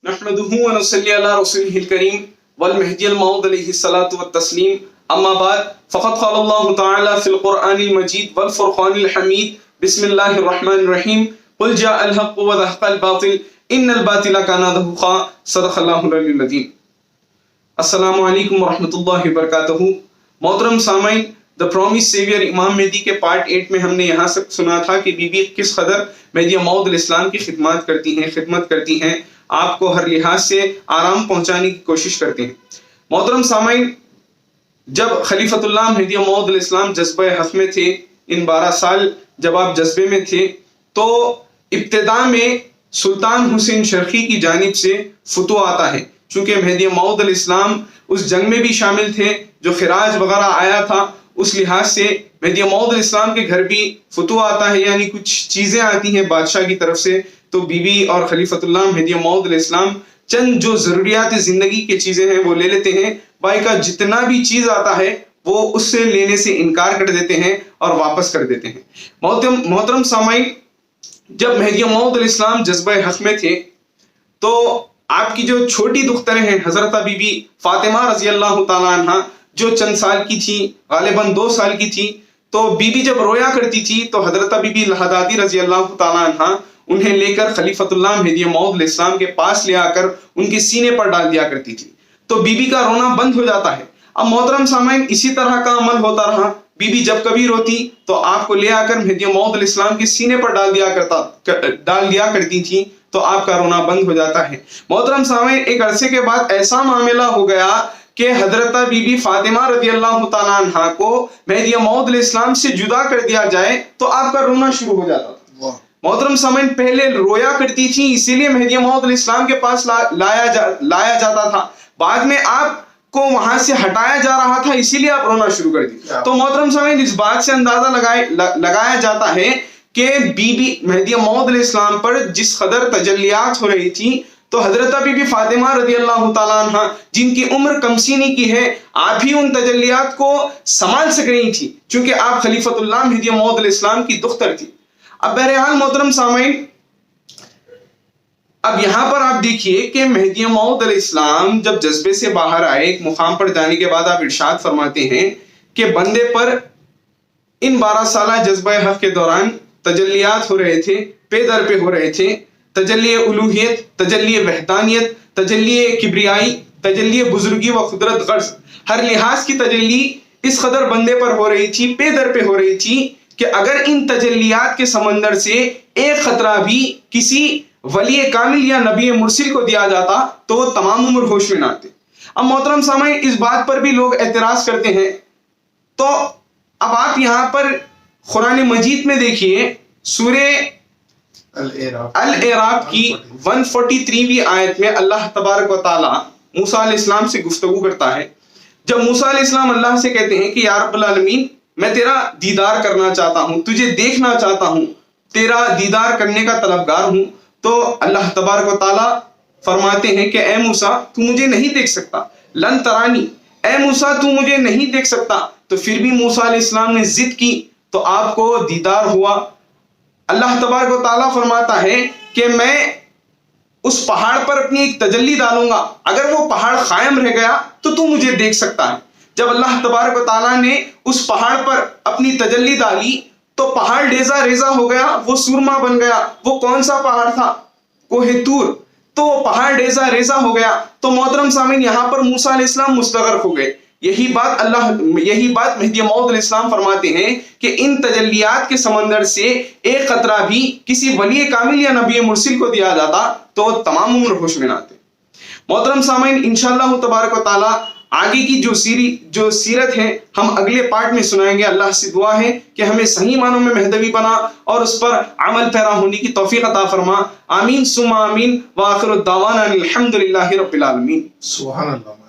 नहमदुहु व नसल्ली अला रसूलिहिल करीम वल महदियल मऊद अलैहिस्सलातु वत्तस्लीम अम्मा बाद फ़क़द क़ाल अल्लाहु तआला फ़िल क़ुरआनिल मजीद वल फ़ुरक़ानिल हमीद बिस्मिल्लाहिर रहमानिर रहीम क़ुल जाअल हक़्क़ु व ज़हक़ल बातिल इन्नल बातिला काना ज़हूक़ा सदक़ल्लाहुल अलीयुल अज़ीम। अस्सलामु अलैकुम व रहमतुल्लाहि व बरकातहू। मोहतरम सामाईन, द प्रॉमिस सेवियर इमाम मेहदी के पार्ट 8 में हमने यहाँ से सुना था कि बीबी किस कदर मेहदी मऊद अलैहिस्सलाम की खिदमत करती हैं, आपको हर लिहाज से आराम पहुंचाने की कोशिश करते हैं। मोहतरम सामाईन, जब खलीफतुल्लाह मेहदी मऊद अलैहिस्सलाम जज्बे हक में थे, इन 12 साल जब आप जज्बे में थे, तो इब्तिदा में सुल्तान हुसैन शर्की की जानिब से फतवा आता है। चूंकि मेहदी मऊद अलैहिस्सलाम उस जंग में भी शामिल थे जो खिराज वगैरह आया था, उस लिहाज से मेहदी मऊद अलैहिस्सलाम के घर भी फतवा आता है, यानी कुछ चीजें आती हैं बादशाह की तरफ से। तो बीबी और खलीफतुल्लाह मेहदी मऊद अलैहिस्सलाम चंद जो जरूरियात जिंदगी की चीजें हैं वो ले लेते हैं, बाकी का जितना भी चीज आता है वो उससे लेने से इनकार कर देते हैं और वापस कर देते हैं। मोहतरम सामाईन, जब मेहदी मऊद अलैहिस्सलाम जज्बे हक में थे तो आपकी जो छोटी दुख्तरें हैं हजरत बीबी फातिमा रजी अल्लाह तआला अन्हा, जो चंद साल की थी, गालिबन 2 साल की थी, तो बीबी जब रोया करती थी तो हजरत बीबी लहदादी रजी अल्लाह तआला अन्हा उन्हें लेकर खलीफतुल्लाह मेहदी मऊद अलैहिस्सलाम के पास ले आकर उनके सीने पर डाल दिया करती थी, तो बीबी का रोना बंद हो जाता है। अब मोहतरम सामाईन, इसी तरह का अमल होता रहा। बीबी जब कभी रोती तो आपको ले आकर मेहदी मऊद अलैहिस्सलाम के सीने पर डाल दिया करती थी, तो आपका रोना बंद हो जाता है। मोहतरम सामाईन, एक अरसे के बाद ऐसा मामला हो गया कि हजरत बीबी फातिमा रज़ी अल्लाह तआला अन्हा को मेहदी मऊद अलैहिस्सलाम से जुदा कर दिया जाए तो आपका रोना शुरू हो जाता था। मोहतरम सामाईन, पहले रोया करती थी इसीलिए मेहदी मऊद अलैहिस्सलाम के पास लाया जाता था, बाद में आपको वहां से हटाया जा रहा था इसीलिए आप रोना शुरू कर दी। तो मोहतरम सामाईन, इस बात से अंदाजा लगाया जाता है कि बीबी मेहदी मऊद अलैहिस्सलाम पर जिस कदर तजल्लियात हो रही थी, तो हजरत बीबी फातिमा रज़ी अल्लाह तआला अन्हा जिनकी उम्र कमसीनी की है, आप ही उन तजल्लियात को संभाल सक रही थी क्योंकि आप खलीफतुल्लाह मेहदी मऊद अलैहिस्सलाम की दुख्तर थी। अब बहरहाल मोहतरम सामाईन, अब यहाँ पर आप देखिए कि मेहदी मऊद अलैहिस्सलाम जब जज्बे से बाहर आए, एक मुकाम पर जाने के बाद आप इरशाद फरमाते हैं कि बंदे पर इन 12 साल जज्बे हक के दौरान तजल्लियात हो रहे थे, पे दर पे हो रहे थे। तजल्ली उलूहियत, तजल्ली वहदानियत, तजल्ली किब्रियाई, तजल्ली बुजुर्गी व कुदरत गर्ज, हर लिहाज की तजल्ली इस कदर बंदे पर हो रही थी, पे दर पे हो रही थी कि अगर इन तजल्लियात के समंदर से एक खतरा भी किसी वली कामिल या नबी मुरसिल को दिया जाता तो वो तमाम उम्र होश में ना आते। अब मोहतरम सामाईन, इस बात पर भी लोग एतराज करते हैं, तो अब आप यहाँ पर कुरान मजीद में देखिए सूरे अल-एराफ की 143वीं आयत में अल्लाह तबारक व तआला मूसा अलैहिस्सलाम से गुफ्तगू करता है। जब मूसा अलैहिस्सलाम अल्लाह से कहते हैं कि या रब्बुल आलमीन, मैं तेरा दीदार करना चाहता हूँ, तुझे देखना चाहता हूँ, तेरा दीदार करने का तलबगार हूँ, तो अल्लाह तबारक व तआला फरमाते हैं कि ए मूसा, तू मुझे नहीं देख सकता, लन तरानी, ए मूसा तू मुझे नहीं देख सकता। तो फिर भी मूसा अलैहिस्सलाम ने जिद की तो आपको दीदार हुआ। अल्लाह तबारक व तआला फरमाता है कि मैं उस पहाड़ पर अपनी एक तजल्ली डालूंगा, अगर वो पहाड़ कायम रह गया तो तू मुझे देख सकता है। जब अल्लाह तबारक व तआला ने उस पहाड़ पर अपनी तजल्ली डाली तो पहाड़ रेजा रेजा हो गया, वो सुरमा बन गया। वो कौन सा पहाड़ था? कोहे तूर। तो वो पहाड़ रेजा रेजा हो गया। तो मोहतरम सामीन, यहाँ पर मूसा अलैहिस्सलाम मुस्तगरक हो गए। यही बात मेहदी मऊद अलैहिस्सलाम फरमाते हैं कि इन तजल्लियात के समंदर से एक कतरा भी किसी वली कामिल या नबी मुरसिल को दिया जाता तो तमाम उम्र होश में ना आते। मोहतरम सामीन, इंशाअल्लाह तबारक व तआला आगे की जो सीरत है हम अगले पार्ट में सुनाएंगे। अल्लाह से दुआ है कि हमें सही मानों में मेहदवी बना और उस पर अमल पैरा होने की तौफीक अता फरमा। आमीन सुम्मा आमीन व आखिरु दावाना अनिल हम्दुलिल्लाहि रब्बिल आलमीन। सुभान अल्लाह।